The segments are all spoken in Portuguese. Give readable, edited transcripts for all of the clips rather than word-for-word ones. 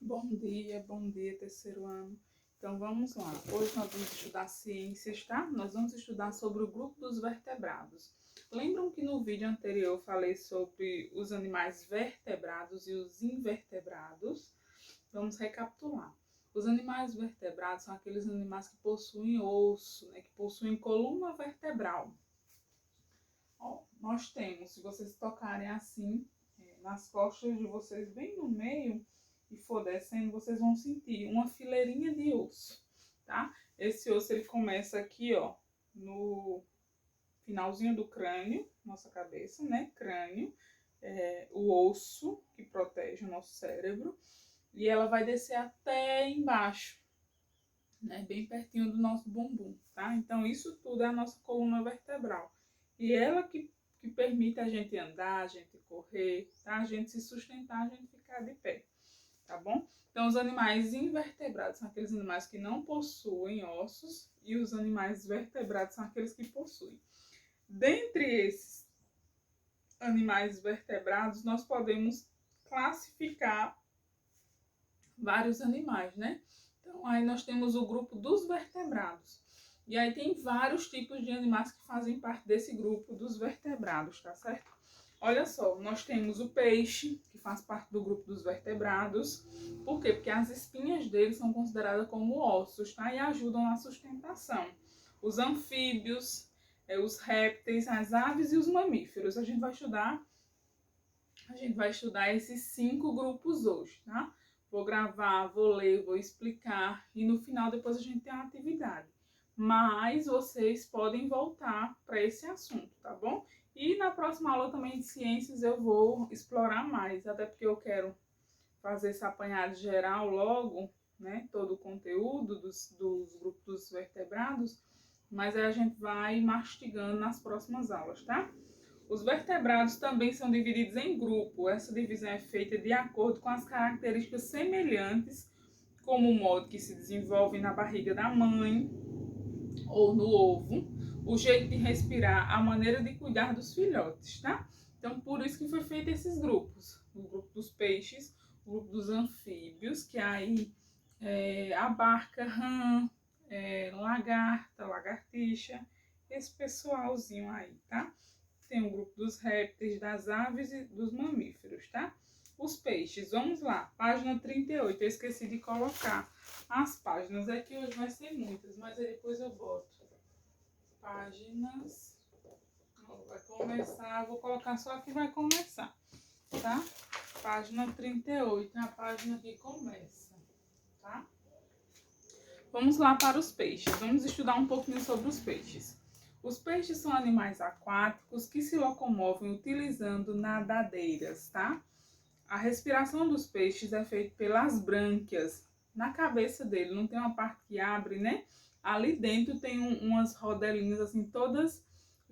Bom dia, terceiro ano. Então vamos lá. Hoje nós vamos estudar ciências, tá? Nós vamos estudar sobre o grupo dos vertebrados. Lembram que no vídeo anterior eu falei sobre os animais vertebrados e os invertebrados? Vamos recapitular. Os animais vertebrados são aqueles animais que possuem osso, né? Que possuem coluna vertebral. Ó, nós temos, se vocês tocarem assim, nas costas de vocês, bem no meio, e for descendo, vocês vão sentir uma fileirinha de osso, tá? Esse osso, ele começa aqui, ó, no finalzinho do crânio, nossa cabeça, né? Crânio, o osso que protege o nosso cérebro, e ela vai descer até embaixo, né? Bem pertinho do nosso bumbum, tá? Então, isso tudo é a nossa coluna vertebral. E ela que permite a gente andar, a gente correr, tá? A gente se sustentar, a gente ficar de pé, tá bom? Então, os animais invertebrados são aqueles animais que não possuem ossos e os animais vertebrados são aqueles que possuem. Dentre esses animais vertebrados, nós podemos classificar vários animais, né? Então, aí nós temos o grupo dos vertebrados. E aí tem vários tipos de animais que fazem parte desse grupo dos vertebrados, tá certo? Olha só, nós temos o peixe, que faz parte do grupo dos vertebrados. Por quê? Porque as espinhas dele são consideradas como ossos, tá? E ajudam na sustentação. Os anfíbios, os répteis, as aves e os mamíferos. A gente vai estudar esses 5 grupos hoje, tá? Vou gravar, vou ler, vou explicar e no final depois a gente tem uma atividade. Mas vocês podem voltar para esse assunto, tá bom? E na próxima aula também de ciências eu vou explorar mais, até porque eu quero fazer esse apanhado geral logo, né? Todo o conteúdo dos grupos dos vertebrados, mas aí a gente vai mastigando nas próximas aulas, tá? Os vertebrados também são divididos em grupo. Essa divisão é feita de acordo com as características semelhantes, como o modo que se desenvolve na barriga da mãe ou no ovo, o jeito de respirar, a maneira de cuidar dos filhotes, tá? Então, por isso que foi feito esses grupos. O grupo dos peixes, o grupo dos anfíbios, que aí abarca rã, lagarta, lagartixa, esse pessoalzinho aí, tá? Tem o grupo dos répteis, das aves e dos mamíferos, tá? Os peixes, vamos lá, página 38, eu esqueci de colocar as páginas, aqui hoje vai ser muitas, mas aí depois eu boto páginas, vai começar, vou colocar só que vai começar, tá? Página 38, é a página que começa, tá? Vamos lá para os peixes, vamos estudar um pouquinho sobre os peixes. Os peixes são animais aquáticos que se locomovem utilizando nadadeiras, tá? A respiração dos peixes é feita pelas brânquias. Na cabeça dele não tem uma parte que abre, né? Ali dentro tem umas rodelinhas assim, todas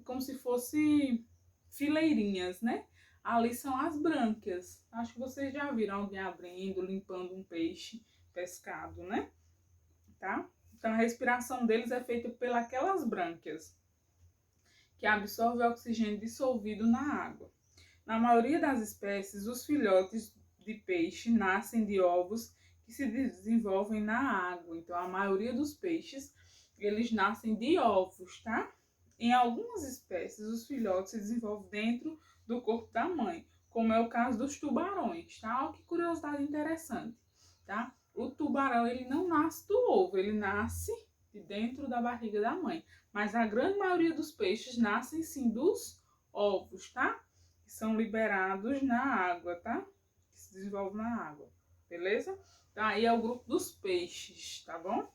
como se fossem fileirinhas, né? Ali são as brânquias. Acho que vocês já viram alguém abrindo, limpando um peixe pescado, né? Tá? Então a respiração deles é feita pelas brânquias, que absorve o oxigênio dissolvido na água. Na maioria das espécies, os filhotes de peixe nascem de ovos que se desenvolvem na água. Então, a maioria dos peixes, eles nascem de ovos, tá? Em algumas espécies, os filhotes se desenvolvem dentro do corpo da mãe, como é o caso dos tubarões, tá? Olha que curiosidade interessante, tá? O tubarão, ele não nasce do ovo, ele nasce de dentro da barriga da mãe. Mas a grande maioria dos peixes nascem sim dos ovos, tá? Que são liberados na água, tá? Que se desenvolvem na água, beleza? Tá, aí é o grupo dos peixes, tá bom?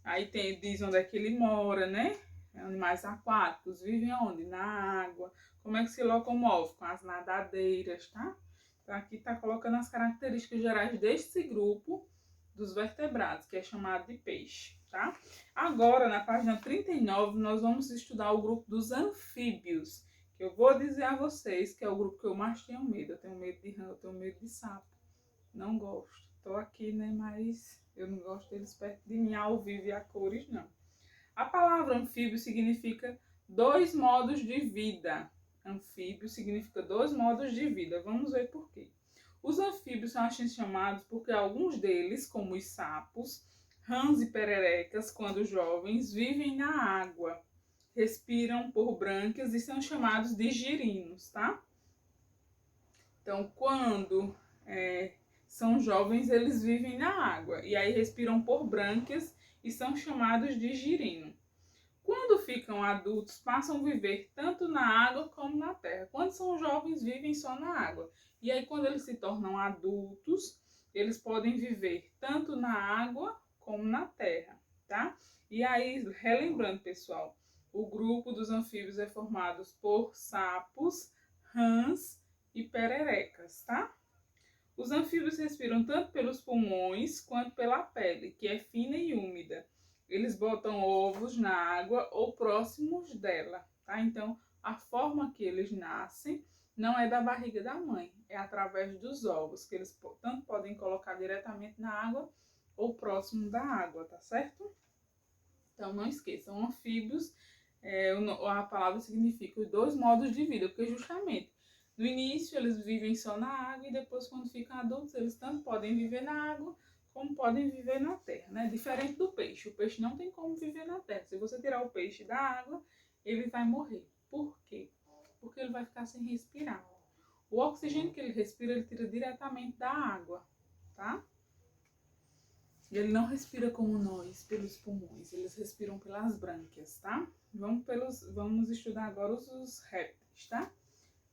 Aí diz onde é que ele mora, né? Animais aquáticos, vivem onde? Na água. Como é que se locomove? Com as nadadeiras, tá? Então aqui tá colocando as características gerais desse grupo dos vertebrados, que é chamado de peixe, tá? Agora, na página 39, nós vamos estudar o grupo dos anfíbios, que eu vou dizer a vocês que é o grupo que eu mais tenho medo. Eu tenho medo de rã, eu tenho medo de sapo. Não gosto. Tô aqui, né, mas eu não gosto deles perto de mim ao vivo e a cores, não. A palavra anfíbio significa 2 modos de vida. Anfíbio significa 2 modos de vida. Vamos ver por quê. Os anfíbios são assim chamados porque alguns deles, como os sapos, rãs e pererecas, quando jovens, vivem na água, respiram por brânquias e são chamados de girinos, tá? Então, quando são jovens, eles vivem na água e aí respiram por brânquias e são chamados de girino. Quando ficam adultos, passam a viver tanto na água como na terra. Quando são jovens, vivem só na água. E aí, quando eles se tornam adultos, eles podem viver tanto na água como na terra, tá? E aí, relembrando, pessoal, o grupo dos anfíbios é formado por sapos, rãs e pererecas, tá? Os anfíbios respiram tanto pelos pulmões quanto pela pele, que é fina e úmida. Eles botam ovos na água ou próximos dela, tá? Então, a forma que eles nascem não é da barriga da mãe, é através dos ovos, que eles tanto podem colocar diretamente na água ou próximo da água, tá certo? Então, não esqueçam, anfíbios, a palavra significa os dois modos de vida, porque justamente no início eles vivem só na água e depois, quando ficam adultos, eles tanto podem viver na água como podem viver na terra, né? Diferente do peixe. O peixe não tem como viver na terra. Se você tirar o peixe da água, ele vai morrer. Por quê? Porque ele vai ficar sem respirar. O oxigênio que ele respira, ele tira diretamente da água, tá? Ele não respira como nós, pelos pulmões. Eles respiram pelas brânquias, tá? Vamos estudar agora os répteis, tá?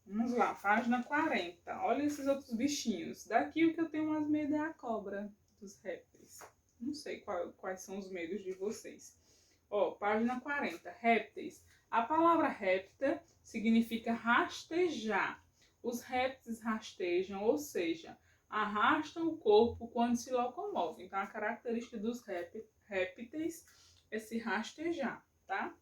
Vamos lá, página 40. Olha esses outros bichinhos. Daqui o que eu tenho mais medo é a cobra dos répteis. Não sei quais são os medos de vocês. Ó, página 40. Répteis. A palavra réptil significa rastejar. Os répteis rastejam, ou seja, arrastam o corpo quando se locomovem. Então, a característica dos répteis é se rastejar, tá?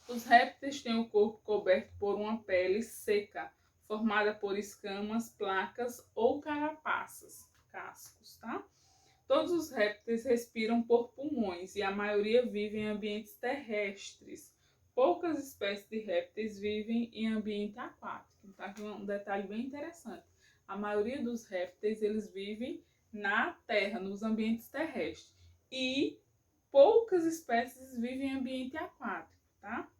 Os répteis têm o corpo coberto por uma pele seca, formada por escamas, placas ou carapaças, cascos, tá? Todos os répteis respiram por pulmões e a maioria vive em ambientes terrestres. Poucas espécies de répteis vivem em ambiente aquático. Tá? Aqui um detalhe bem interessante. A maioria dos répteis eles vivem na terra, nos ambientes terrestres. E poucas espécies vivem em ambiente aquático, tá?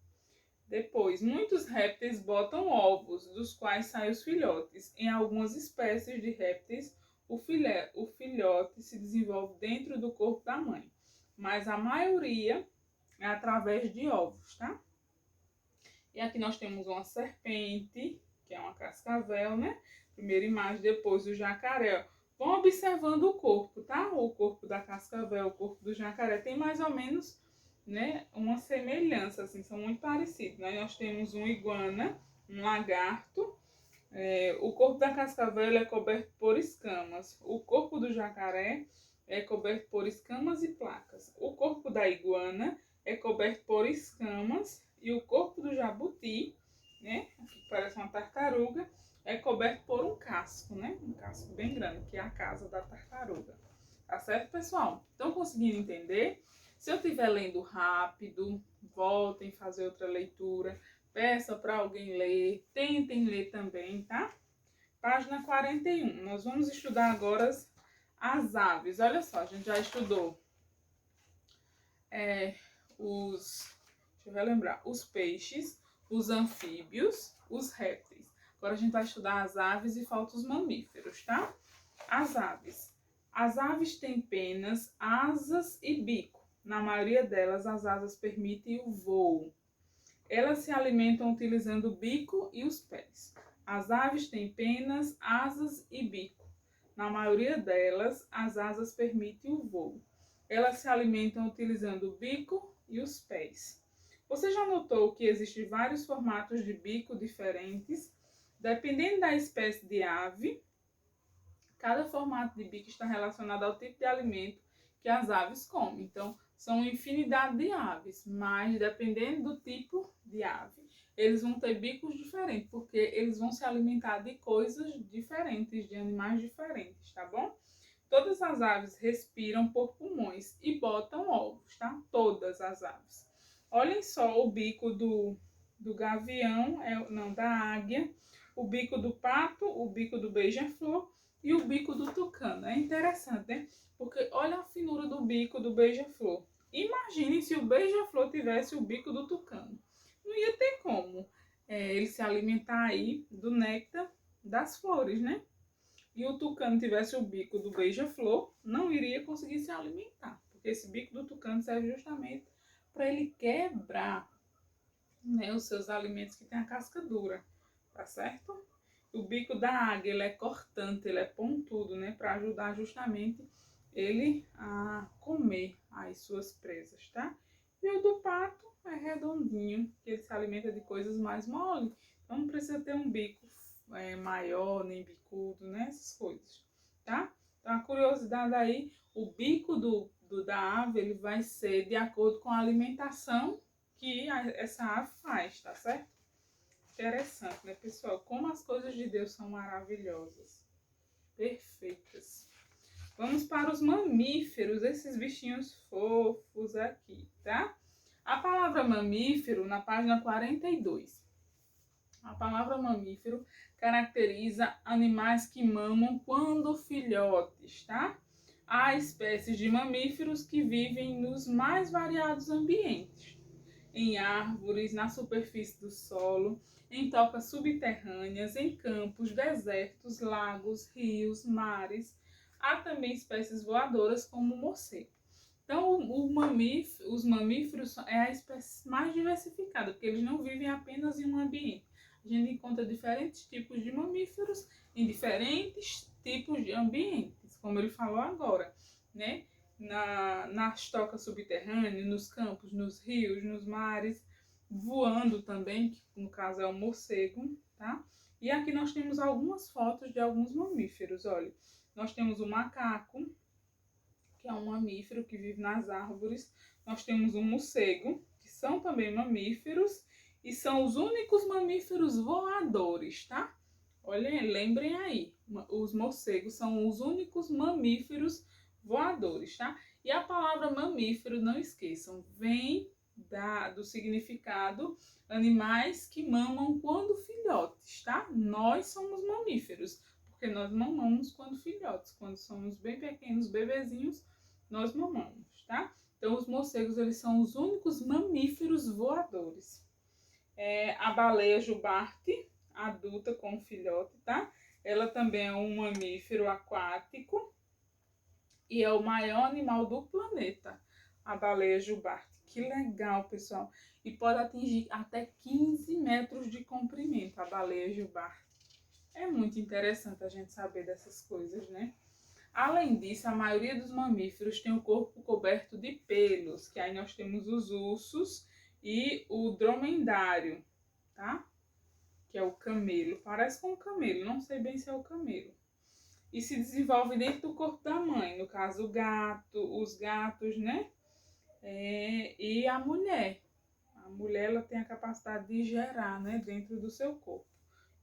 Depois, muitos répteis botam ovos, dos quais saem os filhotes. Em algumas espécies de répteis, o filhote se desenvolve dentro do corpo da mãe, mas a maioria é através de ovos, tá? E aqui nós temos uma serpente, que é uma cascavel, né? Primeira imagem, depois o jacaré. Vão observando o corpo, tá? O corpo da cascavel, o corpo do jacaré tem mais ou menos, né, uma semelhança, assim, são muito parecidos, né? Nós temos um iguana, um lagarto. O corpo da cascavel é coberto por escamas. O corpo do jacaré é coberto por escamas e placas. O corpo da iguana é coberto por escamas e o corpo do jabuti, né, aqui parece uma tartaruga, é coberto por um casco, né? Um casco bem grande, que é a casa da tartaruga. Tá certo, pessoal? Estão conseguindo entender? Se eu estiver lendo rápido, voltem a fazer outra leitura. Peça para alguém ler, tentem ler também, tá? Página 41. Nós vamos estudar agora as aves. Olha só, a gente já estudou deixa eu relembrar, os peixes, os anfíbios, os répteis. Agora a gente vai estudar as aves e falta os mamíferos, tá? As aves. As aves têm penas, asas e bico. Na maioria delas, as asas permitem o voo. Elas se alimentam utilizando o bico e os pés. As aves têm penas, asas e bico. Na maioria delas, as asas permitem o voo. Elas se alimentam utilizando o bico e os pés. Você já notou que existem vários formatos de bico diferentes? Dependendo da espécie de ave, cada formato de bico está relacionado ao tipo de alimento que as aves comem. Então, são uma infinidade de aves, mas dependendo do tipo de ave, eles vão ter bicos diferentes, porque eles vão se alimentar de coisas diferentes, de animais diferentes, tá bom? Todas as aves respiram por pulmões e botam ovos, tá? Todas as aves. Olhem só o bico do gavião, da águia, o bico do pato, o bico do beija-flor e o bico do tucano. É interessante, né? Porque olha a finura do bico do beija-flor. Imagine se o beija-flor tivesse o bico do tucano. Não ia ter como ele se alimentar aí do néctar das flores, né? E o tucano tivesse o bico do beija-flor, não iria conseguir se alimentar. Porque esse bico do tucano serve justamente para ele quebrar, né, os seus alimentos que tem a casca dura, tá certo? O bico da águia, ele é cortante, ele é pontudo, né, para ajudar justamente ele a comer as suas presas, tá? E o do pato é redondinho, que ele se alimenta de coisas mais mole, então não precisa ter um bico maior, nem bicudo, né, essas coisas, tá? Então a curiosidade aí, o bico da ave, ele vai ser de acordo com a alimentação que essa ave faz, tá certo? Interessante, né, pessoal? Como as coisas de Deus são maravilhosas, perfeitas. Vamos para os mamíferos, esses bichinhos fofos aqui, tá? A palavra mamífero, na página 42. A palavra mamífero caracteriza animais que mamam quando filhotes, tá? Há espécies de mamíferos que vivem nos mais variados ambientes, em árvores, na superfície do solo, em tocas subterrâneas, em campos, desertos, lagos, rios, mares. Há também espécies voadoras como o morcego. Então, os mamíferos é a espécie mais diversificada, porque eles não vivem apenas em um ambiente. A gente encontra diferentes tipos de mamíferos em diferentes tipos de ambientes, como ele falou agora, né? Nas tocas subterrâneas, nos campos, nos rios, nos mares, voando também, que no caso é o morcego, tá? E aqui nós temos algumas fotos de alguns mamíferos, olha. Nós temos o macaco, que é um mamífero que vive nas árvores. Nós temos o morcego, que são também mamíferos, e são os únicos mamíferos voadores, tá? Olhem, lembrem aí, os morcegos são os únicos mamíferos voadores, tá? E a palavra mamífero, não esqueçam, vem do significado animais que mamam quando filhotes, tá? Nós somos mamíferos, porque nós mamamos quando filhotes, quando somos bem pequenos, bebezinhos, nós mamamos, tá? Então, os morcegos, eles são os únicos mamíferos voadores. A baleia jubarte, adulta com filhote, tá? Ela também é um mamífero aquático e é o maior animal do planeta, a baleia jubarte. Que legal, pessoal! E pode atingir até 15 metros de comprimento, a baleia jubarte. É muito interessante a gente saber dessas coisas, né? Além disso, a maioria dos mamíferos tem o corpo coberto de pelos, que aí nós temos os ursos e o dromedário, tá? Que é o camelo. Parece com o camelo, não sei bem se é o camelo. E se desenvolve dentro do corpo da mãe, no caso o gato, os gatos, né? E a mulher. A mulher, ela tem a capacidade de gerar, né, dentro do seu corpo.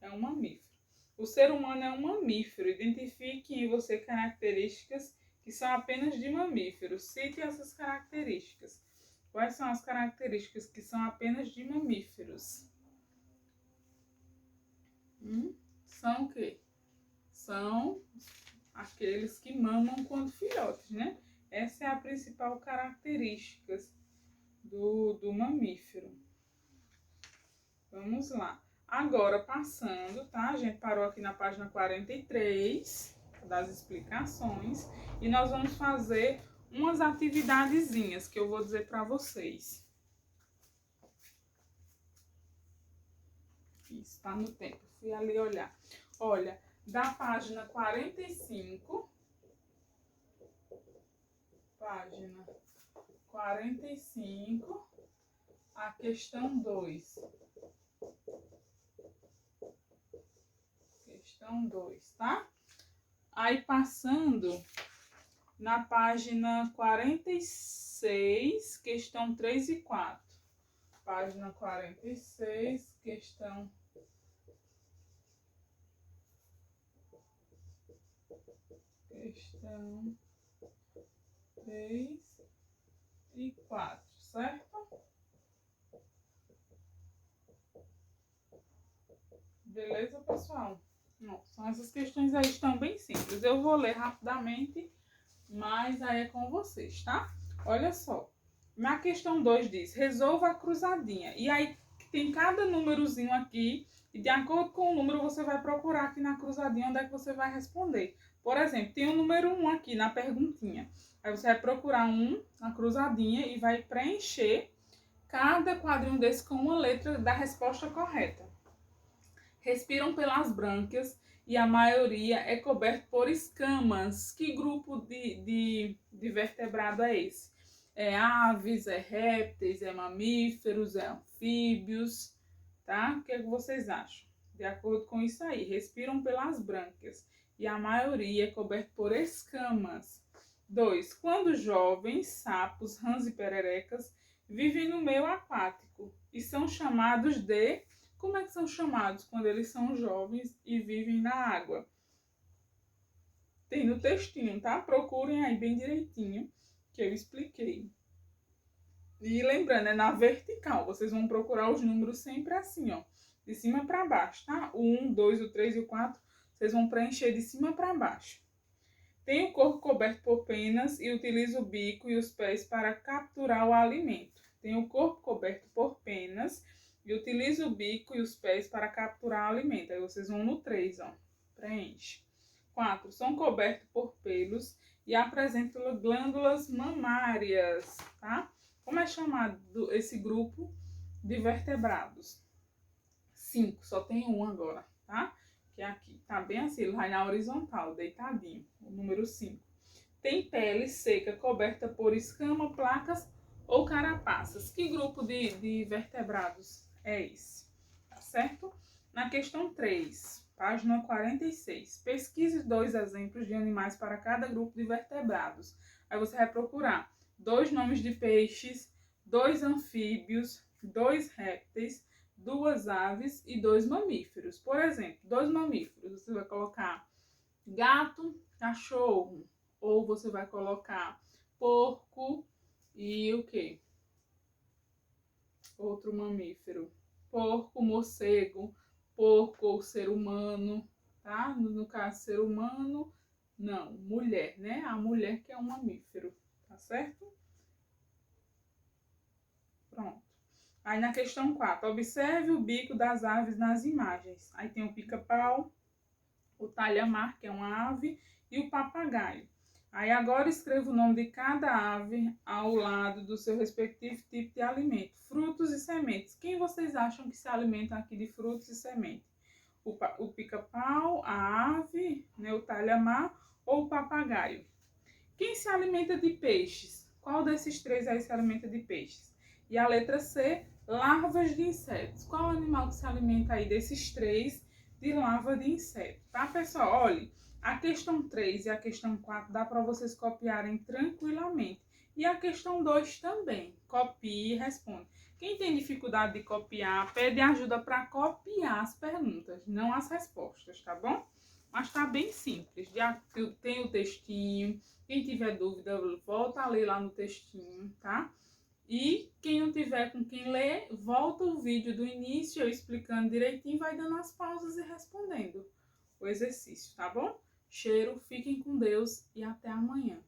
É um mamífero. O ser humano é um mamífero. Identifique em você características que são apenas de mamíferos. Cite essas características. Quais são as características que são apenas de mamíferos? São o quê? São aqueles que mamam quando filhotes, né? Essa é a principal característica do mamífero. Vamos lá. Agora, passando, tá? A gente parou aqui na página 43 das explicações e nós vamos fazer umas atividadezinhas que eu vou dizer para vocês. Isso, tá no tempo. Fui ali olhar. Olha, da página 45, página 45, a questão 2. Questão 2, tá? Aí passando na página 46, questão 3 e 4. Página 46, questão 3 e 4, certo? Beleza, pessoal? Não, são essas questões aí, estão bem simples. Eu vou ler rapidamente, mas aí é com vocês, tá? Olha só. Na questão 2 diz, resolva a cruzadinha. E aí tem cada númerozinho aqui, e de acordo com o número você vai procurar aqui na cruzadinha onde é que você vai responder. Por exemplo, tem o número 1 aqui na perguntinha. Aí você vai procurar na cruzadinha e vai preencher cada quadrinho desse com uma letra da resposta correta. Respiram pelas brânquias e a maioria é coberto por escamas. Que grupo de vertebrado é esse? É aves, é répteis, é mamíferos, é anfíbios, tá? O que vocês acham? De acordo com isso aí, respiram pelas brânquias e a maioria é coberto por escamas. 2. Quando jovens, sapos, rãs e pererecas vivem no meio aquático e são chamados de... Como é que são chamados quando eles são jovens e vivem na água? Tem no textinho, tá? Procurem aí bem direitinho, que eu expliquei. E lembrando, é na vertical. Vocês vão procurar os números sempre assim, ó. De cima para baixo, tá? O 1, 2, o 3 e o 4, vocês vão preencher de cima para baixo. Tem o corpo coberto por penas e utiliza o bico e os pés para capturar o alimento. Tem o corpo coberto por penas e utiliza o bico e os pés para capturar o alimento. Aí vocês vão no 3, ó. Preenche. 4. São cobertos por pelos e apresentam glândulas mamárias, tá? Como é chamado esse grupo de vertebrados? 5. Só tem um agora, tá? Que é aqui. Tá bem assim, ele vai na horizontal, deitadinho. O número 5. Tem pele seca coberta por escama, placas ou carapaças. Que grupo de vertebrados é esse? Tá certo? Na questão 3, página 46. Pesquise 2 exemplos de animais para cada grupo de vertebrados. Aí você vai procurar 2 nomes de peixes, 2 anfíbios, 2 répteis, 2 aves e 2 mamíferos. Por exemplo, 2 mamíferos, você vai colocar gato, cachorro, ou você vai colocar porco e o quê? Outro mamífero. Porco, morcego, porco ou ser humano, tá? No caso, ser humano, não, mulher, né? A mulher que é um mamífero, tá certo? Pronto. Aí na questão 4, observe o bico das aves nas imagens. Aí tem o pica-pau, o talhamar, que é uma ave, e o papagaio. Aí agora escreva o nome de cada ave ao lado do seu respectivo tipo de alimento. Frutos e sementes. Quem vocês acham que se alimenta aqui de frutos e sementes? O pica-pau, a ave, né, o talhamar ou o papagaio? Quem se alimenta de peixes? Qual desses três aí se alimenta de peixes? E a letra C, larvas de insetos. Qual animal que se alimenta aí desses três de larva de inseto? Tá, pessoal? Olha, a questão 3 e a questão 4 dá para vocês copiarem tranquilamente. E a questão 2 também. Copie e responde. Quem tem dificuldade de copiar, pede ajuda para copiar as perguntas, não as respostas, tá bom? Mas tá bem simples. Já tem o textinho. Quem tiver dúvida, volta a ler lá no textinho, tá? E quem não tiver com quem ler, volta o vídeo do início, eu explicando direitinho, vai dando as pausas e respondendo o exercício, tá bom? Cheiro, fiquem com Deus e até amanhã.